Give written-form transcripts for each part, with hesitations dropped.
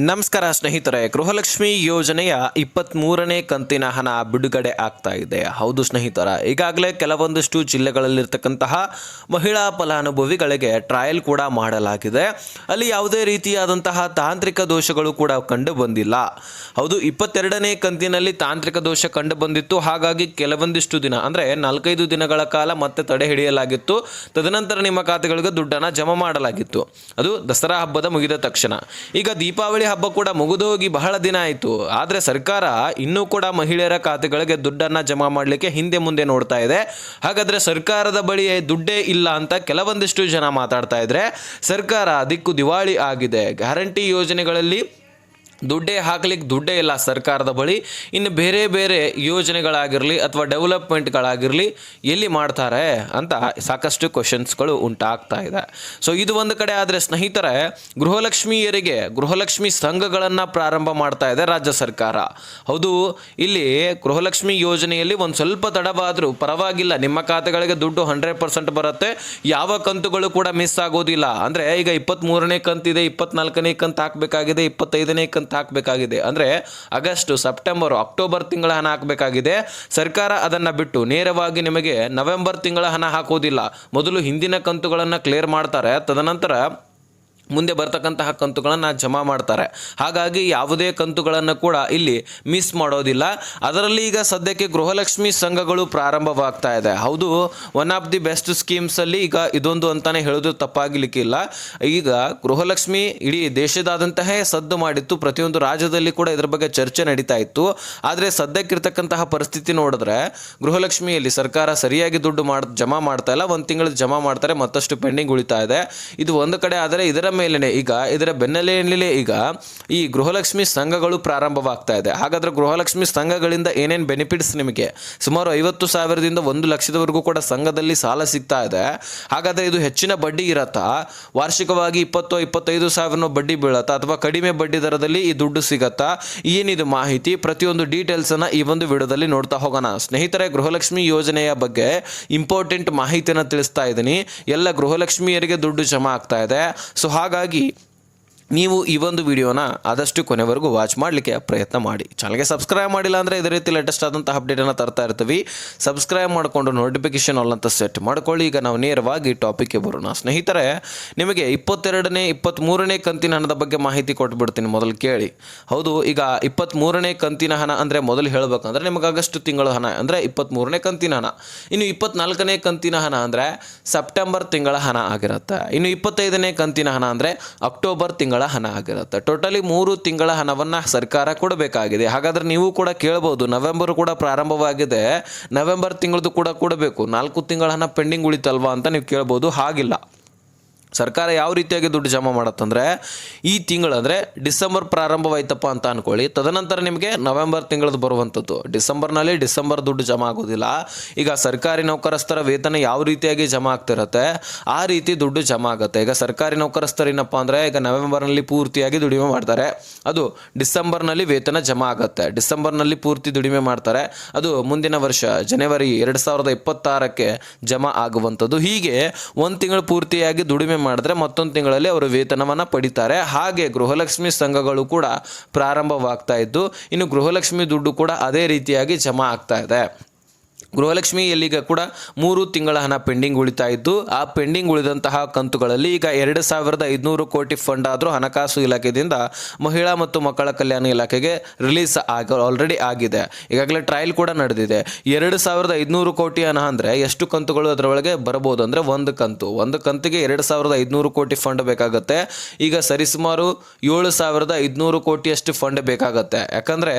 ನಮಸ್ಕಾರ ಸ್ನೇಹಿತರೆ, ಗೃಹಲಕ್ಷ್ಮಿ ಯೋಜನೆಯ 23ನೇ ಕಂತಿನ ಹಣ ಬಿಡುಗಡೆ ಆಗ್ತಾ ಇದೆ. ಹೌದು ಸ್ನೇಹಿತರ, ಈಗಾಗಲೇ ಕೆಲವೊಂದಿಷ್ಟು ಜಿಲ್ಲೆಗಳಲ್ಲಿರ್ತಕ್ಕಂತಹ ಮಹಿಳಾ ಫಲಾನುಭವಿಗಳಿಗೆ ಟ್ರಯಲ್ ಕೂಡ ಮಾಡಲಾಗಿದೆ. ಅಲ್ಲಿ ಯಾವುದೇ ರೀತಿಯಾದಂತಹ ತಾಂತ್ರಿಕ ದೋಷಗಳು ಕೂಡ ಕಂಡು ಬಂದಿಲ್ಲ. ಹೌದು, 22ನೇ ಕಂತಿನಲ್ಲಿ ತಾಂತ್ರಿಕ ದೋಷ ಕಂಡು ಬಂದಿತ್ತು. ಹಾಗಾಗಿ ಕೆಲವೊಂದಿಷ್ಟು ದಿನ ಅಂದರೆ 4-5 ದಿನಗಳ ಕಾಲ ಮತ್ತೆ ತಡೆ ಹಿಡಿಯಲಾಗಿತ್ತು. ತದನಂತರ ನಿಮ್ಮ ಖಾತೆಗಳಿಗೆ ದುಡ್ಡನ್ನು ಜಮಾ ಮಾಡಲಾಗಿತ್ತು. ಅದು ದಸರಾ ಹಬ್ಬದ ಮುಗಿದ ತಕ್ಷಣ. ಈಗ ದೀಪಾವಳಿ ಹಬ್ಬ ಕೂಡ ಮುಗಿದೋಗಿ ಬಹಳ ದಿನ ಆಯಿತು. ಆದರೆ ಸರ್ಕಾರ ಇನ್ನೂ ಕೂಡ ಮಹಿಳೆಯರ ಖಾತೆಗಳಿಗೆ ದುಡ್ಡನ್ನು ಜಮಾ ಮಾಡಲಿಕ್ಕೆ ಹಿಂದೆ ಮುಂದೆ ನೋಡ್ತಾ ಇದೆ. ಹಾಗಾದರೆ ಸರ್ಕಾರದ ಬಳಿ ದುಡ್ಡೇ ಇಲ್ಲ ಅಂತ ಕೆಲವೊಂದಿಷ್ಟು ಜನ ಮಾತಾಡ್ತಾ ಇದ್ರೆ, ಸರ್ಕಾರ ದಿಕ್ಕು ದಿವಾಳಿ ಆಗಿದೆ. ಗ್ಯಾರಂಟಿ ಯೋಜನೆಗಳಲ್ಲಿ ದುಡ್ಡೇ ಇಲ್ಲ ಸರ್ಕಾರದ ಬಳಿ. ಇನ್ನು ಬೇರೆ ಬೇರೆ ಯೋಜನೆಗಳಾಗಿರಲಿ ಅಥವಾ ಡೆವಲಪ್ಮೆಂಟ್ಗಳಾಗಿರಲಿ ಎಲ್ಲಿ ಮಾಡ್ತಾರೆ ಅಂತ ಸಾಕಷ್ಟು ಕ್ವಶನ್ಸ್ಗಳು ಉಂಟಾಗ್ತಾ ಇದೆ. ಸೊ ಇದು ಒಂದು ಕಡೆ ಆದರೆ ಸ್ನೇಹಿತರೆ, ಗೃಹಲಕ್ಷ್ಮಿ ಸಂಘಗಳನ್ನು ಪ್ರಾರಂಭ ಮಾಡ್ತಾ ಇದೆ ರಾಜ್ಯ ಸರ್ಕಾರ. ಹೌದು, ಇಲ್ಲಿ ಗೃಹಲಕ್ಷ್ಮಿ ಯೋಜನೆಯಲ್ಲಿ ಒಂದು ಸ್ವಲ್ಪ ತಡವಾದರೂ ಪರವಾಗಿಲ್ಲ, ನಿಮ್ಮ ಖಾತೆಗಳಿಗೆ ದುಡ್ಡು 100% ಬರುತ್ತೆ. ಯಾವ ಕಂತುಗಳು ಕೂಡ ಮಿಸ್ ಆಗೋದಿಲ್ಲ. ಅಂದರೆ ಈಗ 23ನೇ ಕಂತಿದೆ, 24ನೇ ಕಂತು ಹಾಕಬೇಕಾಗಿದೆ, 25ನೇ ಕಂತು ಹಾಕಬೇಕಾಗಿದೆ. ಅಂದರೆ ಆಗಸ್ಟ್, ಸೆಪ್ಟೆಂಬರ್, ಅಕ್ಟೋಬರ್ ತಿಂಗಳ ಹಣ ಹಾಕಬೇಕಾಗಿದೆ. ಸರ್ಕಾರ ಅದನ್ನು ಬಿಟ್ಟು ನೇರವಾಗಿ ನಿಮಗೆ ನವೆಂಬರ್ ತಿಂಗಳ ಹಣ ಹಾಕೋದಿಲ್ಲ. ಮೊದಲು ಹಿಂದಿನ ಕಂತುಗಳನ್ನು ಕ್ಲಿಯರ್ ಮಾಡ್ತಾರೆ, ತದನಂತರ ಮುಂದೆ ಬರ್ತಕ್ಕಂತಹ ಕಂತುಗಳನ್ನು ಜಮಾ ಮಾಡ್ತಾರೆ. ಹಾಗಾಗಿ ಯಾವುದೇ ಕಂತುಗಳನ್ನು ಕೂಡ ಇಲ್ಲಿ ಮಿಸ್ ಮಾಡೋದಿಲ್ಲ. ಅದರಲ್ಲಿ ಈಗ ಸದ್ಯಕ್ಕೆ ಗೃಹಲಕ್ಷ್ಮಿ ಸಂಘಗಳು ಪ್ರಾರಂಭವಾಗ್ತಾ ಇದೆ. ಹೌದು, ಒನ್ ಆಫ್ ದಿ ಬೆಸ್ಟ್ ಸ್ಕೀಮ್ಸಲ್ಲಿ ಈಗ ಇದೊಂದು ಅಂತಲೇ ಹೇಳೋದು ತಪ್ಪಾಗಲಿಕ್ಕಿಲ್ಲ. ಈಗ ಗೃಹಲಕ್ಷ್ಮಿ ಇಡೀ ದೇಶದಾದಂತಹ ಸದ್ದು ಮಾಡಿತ್ತು. ಪ್ರತಿಯೊಂದು ರಾಜ್ಯದಲ್ಲಿ ಕೂಡ ಇದರ ಬಗ್ಗೆ ಚರ್ಚೆ ನಡೀತಾ ಇತ್ತು. ಆದರೆ ಸದ್ಯಕ್ಕಿರ್ತಕ್ಕಂತಹ ಪರಿಸ್ಥಿತಿ ನೋಡಿದ್ರೆ ಗೃಹಲಕ್ಷ್ಮಿಯಲ್ಲಿ ಸರ್ಕಾರ ಸರಿಯಾಗಿ ದುಡ್ಡು ಜಮಾ ಮಾಡ್ತಾ ಇಲ್ಲ. ಒಂದು ತಿಂಗಳು ಜಮಾ ಮಾಡ್ತಾರೆ, ಮತ್ತಷ್ಟು ಪೆಂಡಿಂಗ್ ಉಳಿತಾ ಇದೆ. ಇದು ಒಂದು ಕಡೆ. ಆದರೆ ಇದರ ಬೆನ್ನಲೆಯಲ್ಲೇ ಈಗ ಈ ಗೃಹಲಕ್ಷ್ಮಿ ಸಂಘಗಳು ಪ್ರಾರಂಭವಾಗ್ತಾ ಇದೆ. ಹಾಗಾದ್ರೆ ಗೃಹಲಕ್ಷ್ಮಿ ಸಂಘಗಳಿಂದ ಏನೇನು ಬೆನಿಫಿಟ್ಸ್ ನಿಮಗೆ? ಸುಮಾರು 50,000ದಿಂದ 1 ಲಕ್ಷದವರೆಗೂ ಕೂಡ ಸಂಘದಲ್ಲಿ ಸಾಲ ಸಿಗ್ತಾ ಇದೆ. ಹಾಗಾದ್ರೆ ಇದು ಹೆಚ್ಚಿನ ಬಡ್ಡಿ ಇರತ್ತಾ? ವಾರ್ಷಿಕವಾಗಿ 20-25 ಸಾವಿರ ಬಡ್ಡಿ ಬೀಳತ್ತಾ ಅಥವಾ ಕಡಿಮೆ ಬಡ್ಡಿ ದರದಲ್ಲಿ ಈ ದುಡ್ಡು ಸಿಗತ್ತಾ? ಏನಿದು ಮಾಹಿತಿ? ಪ್ರತಿಯೊಂದು ಡೀಟೇಲ್ಸ್ ಅನ್ನ ಈ ಒಂದು ವಿಡಿಯೋದಲ್ಲಿ ನೋಡ್ತಾ ಹೋಗೋಣ. ಸ್ನೇಹಿತರೆ, ಗೃಹಲಕ್ಷ್ಮಿ ಯೋಜನೆಯ ಬಗ್ಗೆ ಇಂಪಾರ್ಟೆಂಟ್ ಮಾಹಿತಿಯನ್ನು ತಿಳಿಸ್ತಾ ಇದ್ದೀನಿ. ಎಲ್ಲ ಗೃಹಲಕ್ಷ್ಮಿಯರಿಗೆ ದುಡ್ಡು ಜಮಾ ಆಗ್ತಾ ಇದೆ. ಸೊ ಹಾಗಾಗಿ ನೀವು ಈ ಒಂದು ವಿಡಿಯೋನ ಆದಷ್ಟು ಕೊನೆವರೆಗೂ ವಾಚ್ ಮಾಡಲಿಕ್ಕೆ ಪ್ರಯತ್ನ ಮಾಡಿ. ಚಾನಲ್ಗೆ ಸಬ್ಸ್ಕ್ರೈಬ್ ಮಾಡಿಲ್ಲ ಅಂದರೆ ಇದೇ ರೀತಿ ಲೇಟೆಸ್ಟ್ ಆದಂಥ ಅಪ್ಡೇಟನ್ನು ತರ್ತಾ ಇರ್ತೀವಿ. ಸಬ್ಸ್ಕ್ರೈಬ್ ಮಾಡಿಕೊಂಡು ನೋಟಿಫಿಕೇಶನ್ ಆಲ್ ಅಂತ ಸೆಟ್ ಮಾಡ್ಕೊಳ್ಳಿ. ಈಗ ನಾವು ನೇರವಾಗಿ ಟಾಪಿಕ್ಗೆ ಬರೋಣ. ಸ್ನೇಹಿತರೆ, ನಿಮಗೆ 22ನೇ 23ನೇ ಕಂತಿನ ಹಣದ ಬಗ್ಗೆ ಮಾಹಿತಿ ಕೊಟ್ಬಿಡ್ತೀನಿ, ಮೊದಲು ಕೇಳಿ. ಹೌದು, ಈಗ 23ನೇ ಕಂತಿನ ಹಣ ಅಂದರೆ ಮೊದಲು ಹೇಳಬೇಕಂದ್ರೆ ನಿಮಗೆ ಆಗಸ್ಟ್ ತಿಂಗಳ ಹಣ ಅಂದರೆ 23ನೇ ಕಂತಿನ ಹಣ. ಇನ್ನು 24ನೇ ಕಂತಿನ ಹಣ ಅಂದರೆ ಸೆಪ್ಟೆಂಬರ್ ತಿಂಗಳ ಹಣ ಆಗಿರುತ್ತೆ. ಇನ್ನು 25ನೇ ಕಂತಿನ ಹಣ ಅಂದರೆ ಅಕ್ಟೋಬರ್ ತಿಂಗಳ ಹಣ ಆಗಿರುತ್ತೆ. ಟೋಟಲಿ 3 ತಿಂಗಳ ಹಣವನ್ನು ಸರ್ಕಾರ ಕೊಡಬೇಕಾಗಿದೆ. ಹಾಗಾದ್ರೆ ನೀವು ಕೂಡ ಕೇಳಬಹುದು, ನವೆಂಬರ್ ಕೂಡ ಪ್ರಾರಂಭವಾಗಿದೆ, ನವೆಂಬರ್ ತಿಂಗಳದ್ದು ಕೂಡ ಕೊಡಬೇಕು, 4 ತಿಂಗಳ ಹಣ ಪೆಂಡಿಂಗ್ ಉಳಿತಲ್ವಾ ಅಂತ ನೀವು ಕೇಳ್ಬೋದು. ಹಾಗಿಲ್ಲ. ಸರ್ಕಾರ ಯಾವ ರೀತಿಯಾಗಿ ದುಡ್ಡು ಜಮಾ ಮಾಡತ್ತಂದರೆ, ಈ ತಿಂಗಳು ಅಂದರೆ ಡಿಸೆಂಬರ್ ಪ್ರಾರಂಭವಾಯ್ತಪ್ಪ ಅಂತ ಅಂದ್ಕೊಳ್ಳಿ, ತದನಂತರ ನಿಮಗೆ ನವೆಂಬರ್ ತಿಂಗಳದ್ದು ಬರುವಂಥದ್ದು. ಡಿಸೆಂಬರ್ ದುಡ್ಡು ಜಮಾ ಆಗೋದಿಲ್ಲ. ಈಗ ಸರ್ಕಾರಿ ನೌಕರಸ್ಥರ ವೇತನ ಯಾವ ರೀತಿಯಾಗಿ ಜಮಾ ಆಗ್ತಿರತ್ತೆ ಆ ರೀತಿ ದುಡ್ಡು ಜಮಾ ಆಗುತ್ತೆ. ಈಗ ಸರ್ಕಾರಿ ನೌಕರಸ್ಥರು ಏನಪ್ಪ ಅಂದರೆ ಈಗ ನವೆಂಬರ್ನಲ್ಲಿ ಪೂರ್ತಿಯಾಗಿ ದುಡಿಮೆ ಮಾಡ್ತಾರೆ, ಅದು ಡಿಸೆಂಬರ್ನಲ್ಲಿ ವೇತನ ಜಮಾ ಆಗುತ್ತೆ. ಡಿಸೆಂಬರ್ನಲ್ಲಿ ಪೂರ್ತಿ ದುಡಿಮೆ ಮಾಡ್ತಾರೆ, ಅದು ಮುಂದಿನ ವರ್ಷ ಜನವರಿ 2026ಕ್ಕೆ ಜಮಾ ಆಗುವಂಥದ್ದು. ಹೀಗೆ ಒಂದು ತಿಂಗಳು ಪೂರ್ತಿಯಾಗಿ ದುಡಿಮೆ ಮಾಡಿದ್ರೆ ಮತ್ತೊಂದು ತಿಂಗಳಲ್ಲಿ ಅವರು ವೇತನವನ್ನು ಪಡಿತಾರೆ. ಹಾಗೆ ಗೃಹಲಕ್ಷ್ಮಿ ಸಂಘಗಳು ಕೂಡ ಪ್ರಾರಂಭವಾಗ್ತಾ ಇದ್ದು, ಇನ್ನು ಗೃಹಲಕ್ಷ್ಮಿ ದುಡ್ಡು ಕೂಡ ಅದೇ ರೀತಿಯಾಗಿ ಜಮಾ ಆಗ್ತಾ ಇದೆ. ಗೃಹಲಕ್ಷ್ಮಿಯಲ್ಲೀಗ ಕೂಡ 3 ತಿಂಗಳ ಹಣ ಪೆಂಡಿಂಗ್ ಉಳಿತಾ ಇದ್ದು, ಆ ಪೆಂಡಿಂಗ್ ಉಳಿದಂತಹ ಕಂತುಗಳಲ್ಲಿ ಈಗ 2,500 ಕೋಟಿ ಫಂಡ್ ಆದರೂ ಹಣಕಾಸು ಇಲಾಖೆಯಿಂದ ಮಹಿಳಾ ಮತ್ತು ಮಕ್ಕಳ ಕಲ್ಯಾಣ ಇಲಾಖೆಗೆ ರಿಲೀಸ್ ಆಲ್ರೆಡಿ ಆಗಿದೆ. ಈಗಾಗಲೇ ಟ್ರಯಲ್ ಕೂಡ ನಡೆದಿದೆ. 2,500 ಕೋಟಿ ಹಣ ಅಂದರೆ ಎಷ್ಟು ಕಂತುಗಳು ಅದರೊಳಗೆ ಬರಬಹುದು ಅಂದರೆ ಒಂದು ಕಂತಿಗೆ 2,500 ಕೋಟಿ ಫಂಡ್ ಬೇಕಾಗುತ್ತೆ. ಈಗ ಸರಿಸುಮಾರು 7,500 ಕೋಟಿಯಷ್ಟು ಫಂಡ್ ಬೇಕಾಗುತ್ತೆ. ಯಾಕಂದರೆ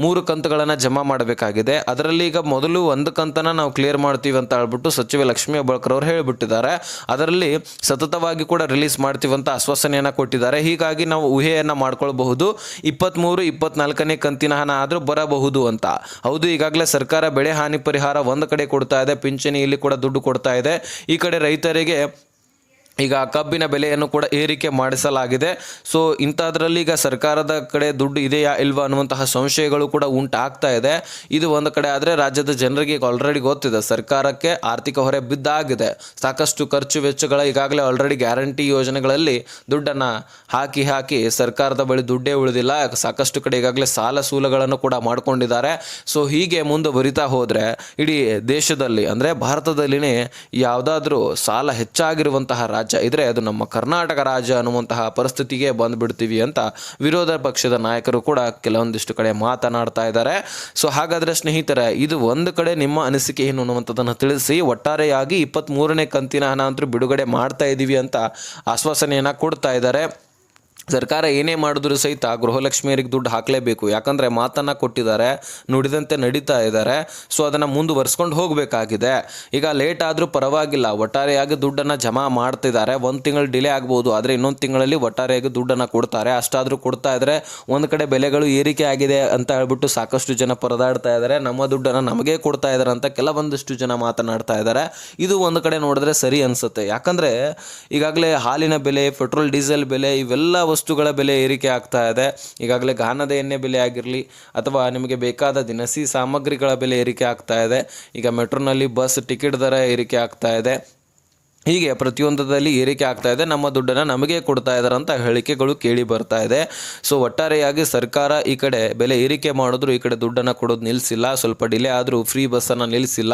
3 ಕಂತುಗಳನ್ನು ಜಮಾ ಮಾಡಬೇಕಾಗಿದೆ. ಅದರಲ್ಲಿ ಈಗ ಮೊದಲು ಒಂದು ಕಂತನ ನಾವು ಕ್ಲಿಯರ್ ಮಾಡ್ತೀವಿ ಅಂತ ಹೇಳ್ಬಿಟ್ಟು ಸಚಿವ ಲಕ್ಷ್ಮೀ ಹೆಬ್ಬಾಳ್ಕರ್ ಅವರು ಹೇಳಿಬಿಟ್ಟಿದ್ದಾರೆ. ಅದರಲ್ಲಿ ಸತತವಾಗಿ ಕೂಡ ರಿಲೀಸ್ ಮಾಡ್ತೀವಿ ಅಂತ ಆಶ್ವಾಸನೆಯನ್ನು ಕೊಟ್ಟಿದ್ದಾರೆ. ಹೀಗಾಗಿ ನಾವು ಊಹೆಯನ್ನು ಮಾಡ್ಕೊಳ್ಬಹುದು 23-24ನೇ ಕಂತಿನ ಹಣ ಆದರೂ ಬರಬಹುದು ಅಂತ. ಹೌದು, ಈಗಾಗಲೇ ಸರ್ಕಾರ ಬೆಳೆ ಹಾನಿ ಪರಿಹಾರ ಒಂದು ಕಡೆ ಕೊಡ್ತಾ ಇದೆ, ಪಿಂಚಣಿಯಲ್ಲಿ ಕೂಡ ದುಡ್ಡು ಕೊಡ್ತಾ ಇದೆ. ಈ ಕಡೆ ರೈತರಿಗೆ ಈಗ ಕಬ್ಬಿನ ಬೆಲೆಯನ್ನು ಕೂಡ ಏರಿಕೆ ಮಾಡಿಸಲಾಗಿದೆ. ಸೊ ಇಂಥದ್ರಲ್ಲಿ ಈಗ ಸರ್ಕಾರದ ಕಡೆ ದುಡ್ಡು ಇದೆಯಾ ಇಲ್ವಾ ಅನ್ನುವಂತಹ ಸಂಶಯಗಳು ಕೂಡ ಉಂಟಾಗ್ತಾ ಇದೆ. ಇದು ಒಂದು ಕಡೆ ಆದರೆ ರಾಜ್ಯದ ಜನರಿಗೆ ಈಗ ಆಲ್ರೆಡಿ ಗೊತ್ತಿದೆ ಸರ್ಕಾರಕ್ಕೆ ಆರ್ಥಿಕ ಹೊರೆ ಬಿದ್ದಾಗಿದೆ. ಸಾಕಷ್ಟು ಖರ್ಚು ವೆಚ್ಚಗಳ ಈಗಾಗಲೇ ಆಲ್ರೆಡಿ ಗ್ಯಾರಂಟಿ ಯೋಜನೆಗಳಲ್ಲಿ ದುಡ್ಡನ್ನು ಹಾಕಿ ಸರ್ಕಾರದ ಬಳಿ ದುಡ್ಡೇ ಉಳಿದಿಲ್ಲ. ಸಾಕಷ್ಟು ಕಡೆ ಈಗಾಗಲೇ ಸಾಲ ಸೂಲಗಳನ್ನು ಕೂಡ ಮಾಡಿಕೊಂಡಿದ್ದಾರೆ. ಸೊ ಹೀಗೆ ಮುಂದುವರಿತಾ ಹೋದರೆ ಇಡೀ ದೇಶದಲ್ಲಿ ಅಂದರೆ ಭಾರತದಲ್ಲಿನೇ ಯಾವುದಾದ್ರೂ ಸಾಲ ಹೆಚ್ಚಾಗಿರುವಂತಹ ರಾಜ್ಯ ಇದ್ರೆ ಅದು ನಮ್ಮ ಕರ್ನಾಟಕ ರಾಜ್ಯ ಅನ್ನುವಂತಹ ಪರಿಸ್ಥಿತಿಗೆ ಬಂದ್ಬಿಡ್ತೀವಿ ಅಂತ ವಿರೋಧ ಪಕ್ಷದ ನಾಯಕರು ಕೂಡ ಕೆಲವೊಂದಿಷ್ಟು ಕಡೆ ಮಾತನಾಡ್ತಾ ಇದ್ದಾರೆ. ಸೊ ಹಾಗಾದ್ರೆ ಸ್ನೇಹಿತರೆ, ಇದು ಒಂದು ಕಡೆ ನಿಮ್ಮ ಅನಿಸಿಕೆ ಏನು ಅನ್ನುವಂಥದ್ದನ್ನು ತಿಳಿಸಿ. ಒಟ್ಟಾರೆಯಾಗಿ 23ನೇ ಕಂತಿನ ಹಣ ಅಂತೂ ಬಿಡುಗಡೆ ಮಾಡ್ತಾ ಇದ್ದೀವಿ ಅಂತ ಆಶ್ವಾಸನೆಯನ್ನು ಕೊಡ್ತಾ ಇದ್ದಾರೆ. ಸರ್ಕಾರ ಏನೇ ಮಾಡಿದ್ರು ಸಹಿತ ಗೃಹಲಕ್ಷ್ಮಿಯರಿಗೆ ದುಡ್ಡು ಹಾಕಲೇಬೇಕು. ಯಾಕಂದರೆ ಮಾತನ್ನು ಕೊಟ್ಟಿದ್ದಾರೆ, ನುಡಿದಂತೆ ನಡೀತಾ ಇದ್ದಾರೆ. ಸೊ ಅದನ್ನು ಮುಂದುವರ್ಸ್ಕೊಂಡು ಹೋಗಬೇಕಾಗಿದೆ. ಈಗ ಲೇಟ್ ಆದರೂ ಪರವಾಗಿಲ್ಲ, ಒಟ್ಟಾರೆಯಾಗಿ ದುಡ್ಡನ್ನು ಜಮಾ ಮಾಡ್ತಿದ್ದಾರೆ. ಒಂದು ತಿಂಗಳು ಡಿಲೇ ಆಗ್ಬೋದು, ಆದರೆ ಇನ್ನೊಂದು ತಿಂಗಳಲ್ಲಿ ಒಟ್ಟಾರೆಯಾಗಿ ದುಡ್ಡನ್ನು ಕೊಡ್ತಾರೆ. ಅಷ್ಟಾದರೂ ಕೊಡ್ತಾ ಇದ್ದಾರೆ. ಒಂದು ಕಡೆ ಬೆಲೆಗಳು ಏರಿಕೆ ಆಗಿದೆ ಅಂತ ಹೇಳ್ಬಿಟ್ಟು ಸಾಕಷ್ಟು ಜನ ಪರದಾಡ್ತಾ ಇದ್ದಾರೆ. ನಮ್ಮ ದುಡ್ಡನ್ನು ನಮಗೇ ಕೊಡ್ತಾ ಇದ್ದಾರೆ ಅಂತ ಕೆಲವೊಂದಿಷ್ಟು ಜನ ಮಾತನಾಡ್ತಾ ಇದ್ದಾರೆ. ಇದು ಒಂದು ಕಡೆ ನೋಡಿದ್ರೆ ಸರಿ ಅನಿಸುತ್ತೆ. ಯಾಕಂದರೆ ಈಗಾಗಲೇ ಹಾಲಿನ ಬೆಲೆ, ಪೆಟ್ರೋಲ್ ಡೀಸೆಲ್ ಬೆಲೆ, ಇವೆಲ್ಲ ವಸ್ತುಗಳ ಬೆಲೆ ಏರಿಕೆ ಆಗ್ತಾ ಇದೆ. ಈಗಾಗಲೇ ಗಾಣದ ಎಣ್ಣೆ ಬೆಲೆ ಆಗಿರಲಿ ಅಥವಾ ನಿಮಗೆ ಬೇಕಾದ ದಿನಸಿ ಸಾಮಗ್ರಿಗಳ ಬೆಲೆ ಏರಿಕೆ ಆಗ್ತಾ ಇದೆ. ಈಗ ಮೆಟ್ರೋನಲ್ಲಿ ಬಸ್ ಟಿಕೆಟ್ ದರ ಏರಿಕೆ ಆಗ್ತಾ ಇದೆ. ಹೀಗೆ ಪ್ರತಿಯೊಂದರಲ್ಲಿ ಏರಿಕೆ ಆಗ್ತಾ ಇದೆ. ನಮ್ಮ ದುಡ್ಡನ್ನು ನಮಗೆ ಕೊಡ್ತಾ ಇದ್ದಾರೆ ಅಂತ ಹೇಳಿಕೆಗಳು ಕೇಳಿ ಬರ್ತಾ ಇದೆ. ಸೊ ಒಟ್ಟಾರೆಯಾಗಿ ಸರ್ಕಾರ ಈ ಕಡೆ ಬೆಲೆ ಏರಿಕೆ ಮಾಡಿದ್ರು ಈ ಕಡೆ ದುಡ್ಡನ್ನು ಕೊಡೋದು ನಿಲ್ಲಿಸಿಲ್ಲ. ಸ್ವಲ್ಪ ಡಿಲೇ ಆದರೂ ಫ್ರೀ ಬಸ್ಸನ್ನು ನಿಲ್ಲಿಸಿಲ್ಲ.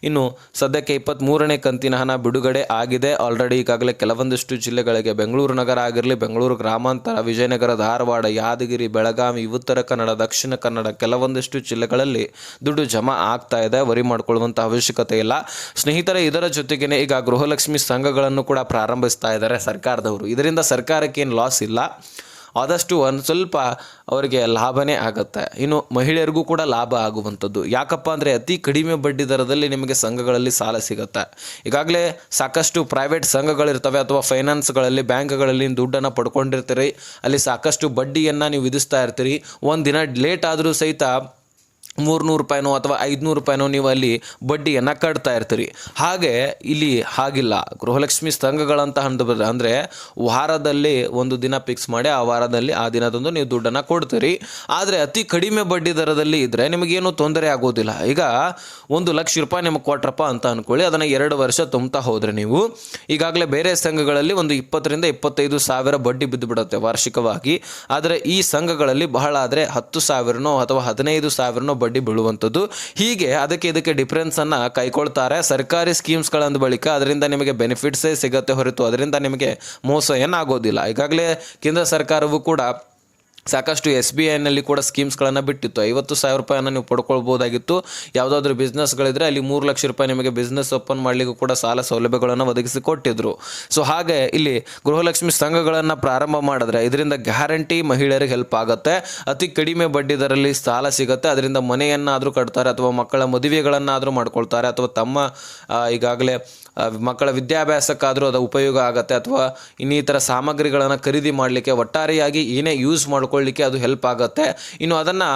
ಇನ್ನು ಸದ್ಯಕ್ಕೆ 23ನೇ ಕಂತಿನ ಹಣ ಬಿಡುಗಡೆ ಆಗಿದೆ ಆಲ್ರೆಡಿ. ಈಗಾಗಲೇ ಕೆಲವೊಂದಿಷ್ಟು ಜಿಲ್ಲೆಗಳಿಗೆ ಬೆಂಗಳೂರು ನಗರ ಆಗಿರಲಿ, ಬೆಂಗಳೂರು ಗ್ರಾಮಾಂತರ, ವಿಜಯನಗರ, ಧಾರವಾಡ, ಯಾದಗಿರಿ, ಬೆಳಗಾವಿ, ಉತ್ತರ ಕನ್ನಡ, ದಕ್ಷಿಣ ಕನ್ನಡ ಕೆಲವೊಂದಿಷ್ಟು ಜಿಲ್ಲೆಗಳಲ್ಲಿ ದುಡ್ಡು ಜಮಾ ಆಗ್ತಾ ಇದೆ. ವರಿ ಮಾಡಿಕೊಳ್ಳುವಂಥ ಅವಶ್ಯಕತೆ ಇಲ್ಲ ಸ್ನೇಹಿತರೆ. ಇದರ ಜೊತೆಗೇ ಈಗ ಗೃಹಲಕ್ಷ್ಮಿ ಸಂಘಗಳನ್ನು ಕೂಡ ಪ್ರಾರಂಭಿಸ್ತಾ ಇದ್ದಾರೆ ಸರ್ಕಾರದವರು. ಇದರಿಂದ ಸರ್ಕಾರಕ್ಕೆ ಏನು ಲಾಸ್ ಇಲ್ಲ, ಆದಷ್ಟು ಒಂದು ಸ್ವಲ್ಪ ಅವರಿಗೆ ಲಾಭನೇ ಆಗುತ್ತೆ. ಇನ್ನು ಮಹಿಳೆಯರಿಗೂ ಕೂಡ ಲಾಭ ಆಗುವಂಥದ್ದು. ಯಾಕಪ್ಪ ಅಂದರೆ ಅತಿ ಕಡಿಮೆ ಬಡ್ಡಿ ದರದಲ್ಲಿ ನಿಮಗೆ ಸಂಘಗಳಲ್ಲಿ ಸಾಲ ಸಿಗುತ್ತೆ. ಈಗಾಗಲೇ ಸಾಕಷ್ಟು ಪ್ರೈವೇಟ್ ಸಂಘಗಳಿರ್ತವೆ ಅಥವಾ ಫೈನಾನ್ಸ್ಗಳಲ್ಲಿ, ಬ್ಯಾಂಕ್ಗಳಲ್ಲಿ ದುಡ್ಡನ್ನು ಪಡ್ಕೊಂಡಿರ್ತೀರಿ. ಅಲ್ಲಿ ಸಾಕಷ್ಟು ಬಡ್ಡಿಯನ್ನು ನೀವು ವಿಧಿಸ್ತಾ ಇರ್ತೀರಿ. ಒಂದು ದಿನ ಲೇಟ್ ಆದರೂ ಸಹಿತ 300 ರೂಪಾಯಿನೋ ಅಥವಾ 500 ರೂಪಾಯಿನೋ ನೀವು ಅಲ್ಲಿ ಬಡ್ಡಿಯನ್ನು ಕಟ್ತಾ ಇರ್ತೀರಿ. ಹಾಗೆ ಇಲ್ಲಿ ಹಾಗಿಲ್ಲ. ಗೃಹಲಕ್ಷ್ಮಿ ಸಂಘಗಳಂತ ಅಂದರೆ ವಾರದಲ್ಲಿ ಒಂದು ದಿನ ಫಿಕ್ಸ್ ಮಾಡಿ ಆ ವಾರದಲ್ಲಿ ಆ ದಿನದಂದು ನೀವು ದುಡ್ಡನ್ನು ಕೊಡ್ತೀರಿ. ಆದರೆ ಅತಿ ಕಡಿಮೆ ಬಡ್ಡಿ ದರದಲ್ಲಿ ಇದ್ದರೆ ನಿಮಗೇನು ತೊಂದರೆ ಆಗೋದಿಲ್ಲ. ಈಗ 1,00,000 ರೂಪಾಯಿ ನಿಮಗೆ ಕೊಟ್ರಪ್ಪ ಅಂತ ಅಂದ್ಕೊಳ್ಳಿ, ಅದನ್ನು 2 ವರ್ಷ ತುಂಬ್ತಾ ಹೋದರೆ ನೀವು ಈಗಾಗಲೇ ಬೇರೆ ಸಂಘಗಳಲ್ಲಿ ಒಂದು 20,000ರಿಂದ 25,000 ಬಡ್ಡಿ ಬಿದ್ದುಬಿಡುತ್ತೆ ವಾರ್ಷಿಕವಾಗಿ. ಆದರೆ ಈ ಸಂಘಗಳಲ್ಲಿ ಬಹಳ ಆದರೆ 10,000ನೋ ಅಥವಾ 15,000ನೋ ಬಡ್ಡಿ ಬೀಳುವಂಥದ್ದು. ಹೀಗೆ ಇದಕ್ಕೆ ಡಿಫ್ರೆನ್ಸನ್ನು ಕೈಕೊಳ್ತಾರೆ. ಸರ್ಕಾರಿ ಸ್ಕೀಮ್ಸ್ಗಳಂದ ಬಳಿಕ ಅದರಿಂದ ನಿಮಗೆ ಬೆನಿಫಿಟ್ಸೇ ಸಿಗುತ್ತೆ ಹೊರತು ಅದರಿಂದ ನಿಮಗೆ ಮೋಸ ಏನಾಗೋದಿಲ್ಲ. ಈಗಾಗಲೇ ಕೇಂದ್ರ ಸರ್ಕಾರವು ಕೂಡ ಸಾಕಷ್ಟು SBIನಲ್ಲಿ ಕೂಡ ಸ್ಕೀಮ್ಸ್ಗಳನ್ನು ಬಿಟ್ಟಿತ್ತು. 50,000 ರೂಪಾಯಿಯನ್ನು ನೀವು ಪಡ್ಕೊಳ್ಬೋದಾಗಿತ್ತು. ಯಾವುದಾದ್ರೂ ಬಿಸ್ನೆಸ್ಗಳಿದ್ರೆ ಅಲ್ಲಿ 3,00,000 ರೂಪಾಯಿ ನಿಮಗೆ ಬಿಸ್ನೆಸ್ ಓಪನ್ ಮಾಡಲಿಕ್ಕೂ ಕೂಡ ಸಾಲ ಸೌಲಭ್ಯಗಳನ್ನು ಒದಗಿಸಿ ಕೊಟ್ಟಿದ್ರು. ಸೊ ಹಾಗೆ ಇಲ್ಲಿ ಗೃಹಲಕ್ಷ್ಮಿ ಸಂಘಗಳನ್ನು ಪ್ರಾರಂಭ ಮಾಡಿದ್ರೆ ಇದರಿಂದ ಗ್ಯಾರಂಟಿ ಮಹಿಳೆಯರಿಗೆ ಹೆಲ್ಪ್ ಆಗುತ್ತೆ. ಅತಿ ಕಡಿಮೆ ಬಡ್ಡಿ ದರದಲ್ಲಿ ಸಾಲ ಸಿಗುತ್ತೆ. ಅದರಿಂದ ಮನೆಯನ್ನಾದರೂ ಕಟ್ತಾರೆ ಅಥವಾ ಮಕ್ಕಳ ಮದುವೆಗಳನ್ನಾದರೂ ಮಾಡ್ಕೊಳ್ತಾರೆ ಅಥವಾ ತಮ್ಮ ಈಗಾಗಲೇ ಮಕ್ಕಳ ವಿದ್ಯಾಭ್ಯಾಸಕ್ಕಾದರೂ ಅದು ಉಪಯೋಗ ಆಗುತ್ತೆ ಅಥವಾ ಇನ್ನಿತರ ಸಾಮಗ್ರಿಗಳನ್ನು ಖರೀದಿ ಮಾಡಲಿಕ್ಕೆ ಒಟ್ಟಾರೆಯಾಗಿ ಏನೇ ಯೂಸ್ ಮಾಡ್ಕೊಳ್ಳಿಕ್ಕೆ ಅದು ಹೆಲ್ಪ್ ಆಗುತ್ತೆ. ಇನ್ನು ಅದನ್ನು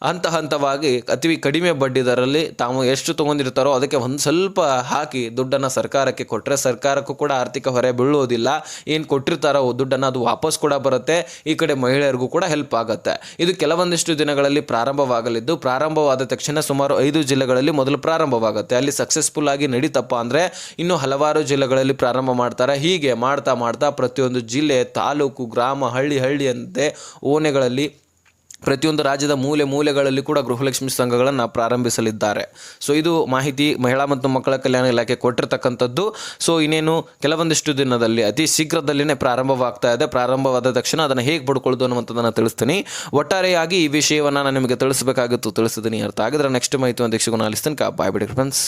ಹಂತ ಹಂತವಾಗಿ ಅತಿ ಕಡಿಮೆ ಬಡ್ಡಿ ದರದಲ್ಲಿ ತಾವು ಎಷ್ಟು ತೊಗೊಂಡಿರ್ತಾರೋ ಅದಕ್ಕೆ ಒಂದು ಸ್ವಲ್ಪ ಹಾಕಿ ದುಡ್ಡನ್ನು ಸರ್ಕಾರಕ್ಕೆ ಕೊಟ್ಟರೆ ಸರ್ಕಾರಕ್ಕೂ ಕೂಡ ಆರ್ಥಿಕ ಹೊರೆ ಬೀಳೋದಿಲ್ಲ. ಏನು ಕೊಟ್ಟಿರ್ತಾರೋ ದುಡ್ಡನ್ನು ಅದು ವಾಪಸ್ ಕೂಡ ಬರುತ್ತೆ. ಈ ಕಡೆ ಮಹಿಳೆಯರಿಗೂ ಕೂಡ ಹೆಲ್ಪ್ ಆಗುತ್ತೆ. ಇದು ಕೆಲವೊಂದಿಷ್ಟು ದಿನಗಳಲ್ಲಿ ಪ್ರಾರಂಭವಾಗಲಿದ್ದು, ಪ್ರಾರಂಭವಾದ ತಕ್ಷಣ ಸುಮಾರು 5 ಜಿಲ್ಲೆಗಳಲ್ಲಿ ಮೊದಲು ಪ್ರಾರಂಭವಾಗುತ್ತೆ. ಅಲ್ಲಿ ಸಕ್ಸಸ್ಫುಲ್ ಆಗಿ ನಡೀತಪ್ಪ ಅಂದರೆ ಇನ್ನೂ ಹಲವಾರು ಜಿಲ್ಲೆಗಳಲ್ಲಿ ಪ್ರಾರಂಭ ಮಾಡ್ತಾರೆ. ಹೀಗೆ ಮಾಡ್ತಾ ಮಾಡ್ತಾ ಪ್ರತಿಯೊಂದು ಜಿಲ್ಲೆ, ತಾಲೂಕು, ಗ್ರಾಮ, ಹಳ್ಳಿ ಅಂತೆ ಓಣೆಗಳಲ್ಲಿ ಪ್ರತಿಯೊಂದು ರಾಜ್ಯದ ಮೂಲೆಗಳಲ್ಲಿ ಕೂಡ ಗೃಹಲಕ್ಷ್ಮಿ ಸಂಘಗಳನ್ನು ಪ್ರಾರಂಭಿಸಲಿದ್ದಾರೆ. ಸೊ ಇದು ಮಾಹಿತಿ ಮಹಿಳಾ ಮತ್ತು ಮಕ್ಕಳ ಕಲ್ಯಾಣ ಇಲಾಖೆ ಕೊಟ್ಟಿರ್ತಕ್ಕಂಥದ್ದು. ಸೊ ಇನ್ನೇನು ಕೆಲವೊಂದಿಷ್ಟು ದಿನದಲ್ಲಿ ಅತಿ ಶೀಘ್ರದಲ್ಲಿನೇ ಪ್ರಾರಂಭವಾಗ್ತಾ ಇದೆ. ಪ್ರಾರಂಭವಾದ ತಕ್ಷಣ ಅದನ್ನು ಹೇಗೆ ಪಡ್ಕೊಳ್ಳೋದು ಅನ್ನುವಂಥದ್ದನ್ನು ತಿಳಿಸ್ತೀನಿ. ಒಟ್ಟಾರೆಯಾಗಿ ಈ ವಿಷಯವನ್ನು ನಾನು ನಿಮಗೆ ತಿಳಿಸಬೇಕಾಗಿತ್ತು, ತಿಳಿಸಿದ್ದೀನಿ. ಅರ್ಥ ಆಗಿದ್ರೆ ನೆಕ್ಸ್ಟ್ ಮಾಹಿತಿ ಒಂದು ಸಿಗೋಣ. ಅಲ್ಲಿಸ್ತನಕ ಬಾಯ್ ಬಿಡಿ ಫ್ರೆಂಡ್ಸ್.